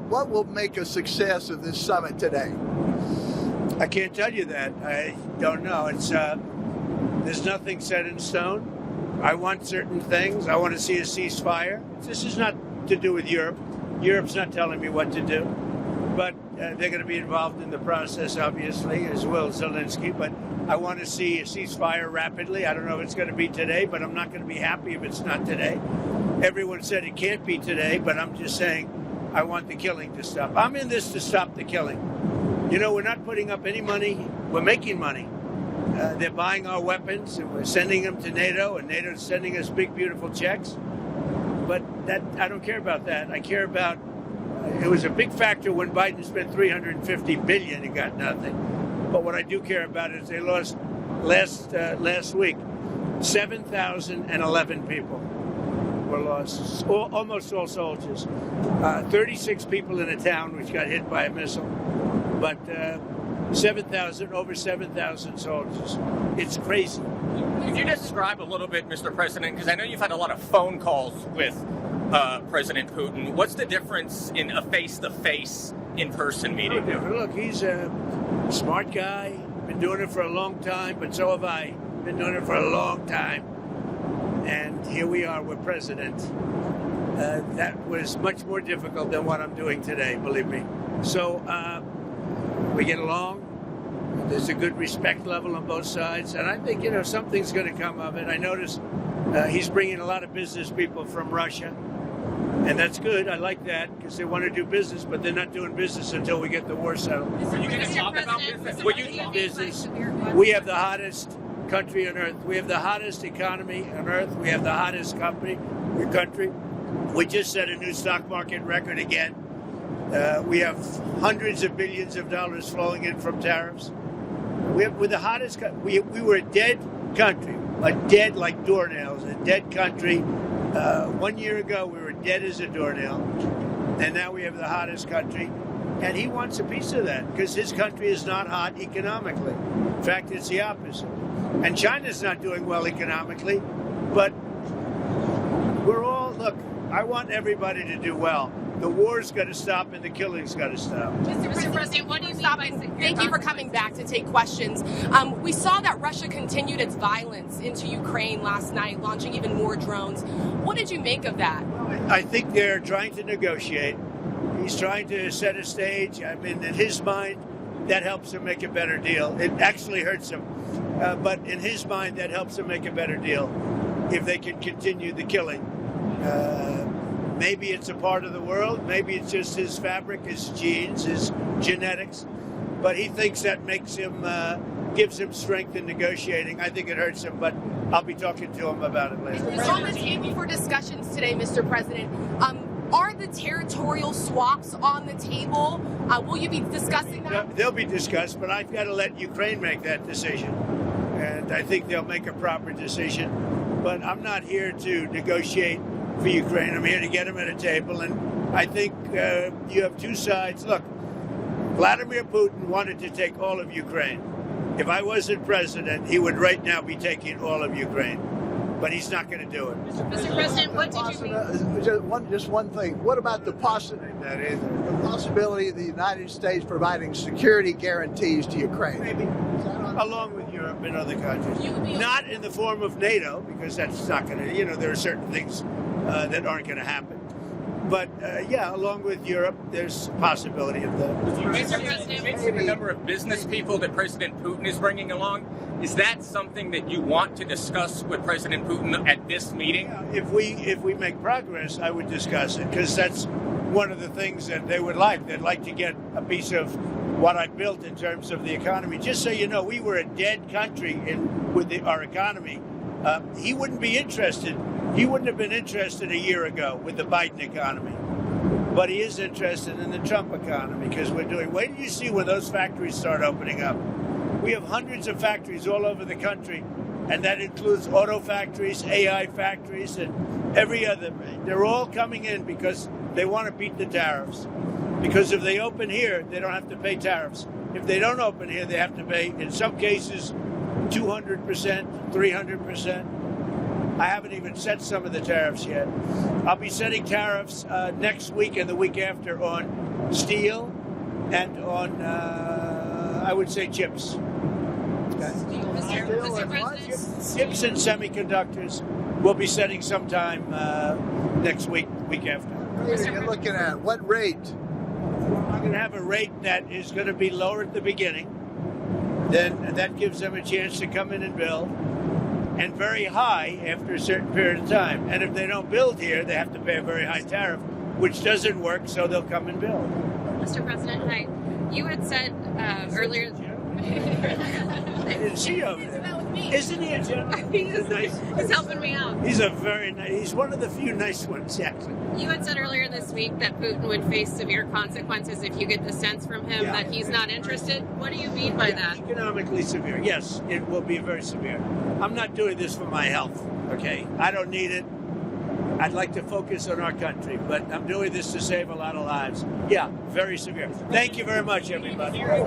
what will make a success of this summit today? I can't tell you that. I don't know. It's there's nothing set in stone. I want certain things. I want to see a ceasefire. This is not to do with Europe. Europe's not telling me what to do. But they're going to be involved in the process, obviously, as will Zelensky. But I want to see a ceasefire rapidly. I don't know if it's going to be today, but I'm not going to be happy if it's not today. Everyone said it can't be today, but I'm just saying I want the killing to stop. I'm in this to stop the killing. You know, we're not putting up any money. We're making money. They're buying our weapons, and we're sending them to NATO, and NATO's sending us big, beautiful checks. But that I don't care about that. I care about it was a big factor when Biden spent $350 billion and got nothing. But what I do care about is they lost last week 7,011 people were lost, almost all soldiers. 36 people in a town which got hit by a missile, but over 7,000 soldiers. It's crazy. Could you describe a little bit, Mr. President, because I know you've had a lot of phone calls with President Putin. What's the difference in a face-to-face, in-person meeting? Look, he's a smart guy, been doing it for a long time, but so have I. Been doing it for a long time. And here we are, we're president. That was much more difficult than what I'm doing today, believe me. So we get along. There's a good respect level on both sides. And I think, something's going to come of it. I noticed he's bringing a lot of business people from Russia. And that's good. I like that because they want to do business, but they're not doing business until we get the war settled. Are you going to talk about business? We have the hottest country on earth. We have the hottest economy on earth. We have the hottest country. We just set a new stock market record again. We have hundreds of billions of dollars flowing in from tariffs. We're the hottest. We were a dead country, dead like doornails, a dead country. 1 year ago, we were dead as a doornail, and now we have the hottest country. And he wants a piece of that because his country is not hot economically. In fact, it's the opposite. And China's not doing well economically, but look, I want everybody to do well. The war's got to stop and the killing's got to stop. Mr. President, what do you stop? Thank you for coming back to take questions. We saw that Russia continued its violence into Ukraine last night, launching even more drones. What did you make of that? I think they're trying to negotiate. He's trying to set a stage. I mean, in his mind, that helps him make a better deal. It actually hurts him. But in his mind, that helps him make a better deal if they can continue the killing. Maybe it's a part of the world. Maybe it's just his fabric, his genes, his genetics. But he thinks that makes him, gives him strength in negotiating. I think it hurts him, but I'll be talking to him about it later. It's on the table for discussions today, Mr. President. Are the territorial swaps on the table? Will you be discussing that? They'll be discussed, but I've got to let Ukraine make that decision. And I think they'll make a proper decision. But I'm not here to negotiate for Ukraine. I'm here to get them at a table. And I think you have two sides. Look, Vladimir Putin wanted to take all of Ukraine. If I wasn't president, he would right now be taking all of Ukraine. But he's not going to do it. Mr. President, what did you mean? Just one thing. What about the possibility of the United States providing security guarantees to Ukraine? Maybe. Along with Europe and other countries. Not in the form of NATO, because that's not going to, there are certain things that aren't going to happen. But, along with Europe, there's a possibility of that. Mr. President, mentioned the number of business people that President Putin is bringing along. Is that something that you want to discuss with President Putin at this meeting? If we make progress, I would discuss it, because that's one of the things that they would like. They'd like to get a piece of what I built in terms of the economy. Just so you know, we were a dead country with our economy. He wouldn't be interested. He wouldn't have been interested a year ago with the Biden economy. But he is interested in the Trump economy because wait till you see when those factories start opening up. We have hundreds of factories all over the country, and that includes auto factories, AI factories, and every other. They're all coming in because they want to beat the tariffs. Because if they open here, they don't have to pay tariffs. If they don't open here, they have to pay, in some cases, 200%, 300%. I haven't even set some of the tariffs yet. I'll be setting tariffs next week and the week after on steel and on, I would say, chips. Mr. President. Chips and semiconductors we'll be setting sometime next week after. What are you looking at? What rate? I'm going to have a rate that is going to be lower at the beginning. Then that gives them a chance to come in and build. And very high after a certain period of time. And if they don't build here, they have to pay a very high tariff, which doesn't work, so they'll come and build. Mr. President, hi. You had said earlier... I didn't see you over there. Isn't he a gentleman? He's helping me out. He's a very nice, he's one of the few nice ones, actually. You had said earlier this week that Putin would face severe consequences if you get the sense from him that he's not interested. What do you mean by that? Economically severe. Yes, it will be very severe. I'm not doing this for my health, okay? I don't need it. I'd like to focus on our country, but I'm doing this to save a lot of lives. Yeah, very severe. Thank you very much, everybody.